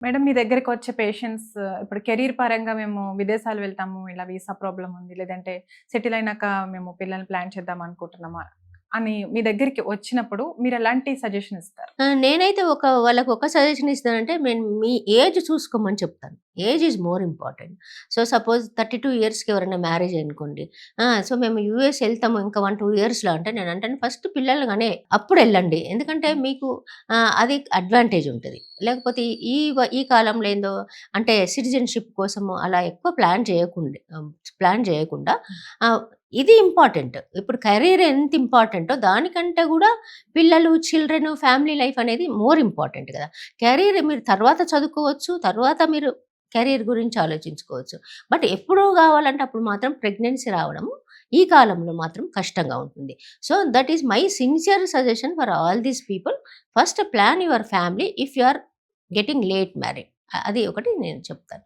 Madam మీ దగ్గరికొచ్చే patients ఇప్పుడు career పరంగా మేము విదేశాలు వెళ్తాము. ఇలా వీసా ప్రాబ్లమ్ ఉంది. లేదంటే సెటిల్ అయినాక మేము పిల్లల్ని ప్లాన్ చేద్దాం అనుకుంటున్నాము అని మీ దగ్గరికి వచ్చినప్పుడు మీరెలాంటి సజెషన్ ఇస్తారు? నేనైతే వాళ్ళకి ఒక సజెషన్ ఇస్తానంటే, నేను మీ ఏజ్ చూసుకోమని చెప్తాను. Age is more important. So, suppose 32 ఇయర్స్‌కి ఎవరైనా మ్యారేజ్ అనుకోండి. సో, మేము యూఎస్ ఎళ్తాము ఇంకా 1, 2 ఇయర్స్‌లో అంటే నేనంటాను ఫస్ట్ పిల్లలు కనే అప్పుడెళ్ళండి. ఎందుకంటే హ్మ్. మీకు అది అడ్వాంటేజ్ ఉంటది. లేకపోతే ఈ కాలంలో ఏందో అంటే సిటిజన్‌షిప్ కోసము అలా ఎక్కువ ప్లాన్ చేయకుండా హ్మ్. ఆహ్, ఇది ఇంపార్టెంట్. ఇప్పుడు కెరీర్ ఎంత ఇంపార్టెంటో దానికంటే గూడా పిల్లలు, చిల్డ్రన్, ఫ్యామిలీ లైఫ్ అనేది మోర్ ఇంపార్టెంట్ గదా! కెరీర్ మీరు తర్వాత చదువుకోవచ్చు. తర్వాత మీరు కెరీర్ గురించి ఆలోచించుకోవచ్చు. బట్ ఎప్పుడు గావాలంటే అప్పుడు మాత్రం ప్రెగ్నెన్సీ రావడము ఈ కాలంలో మాత్రం కష్టంగా ఉంటుంది. So, that is my sincere suggestion for all these people. First plan your family if you are getting late married. అది ఒకటి నేను చెప్తాను.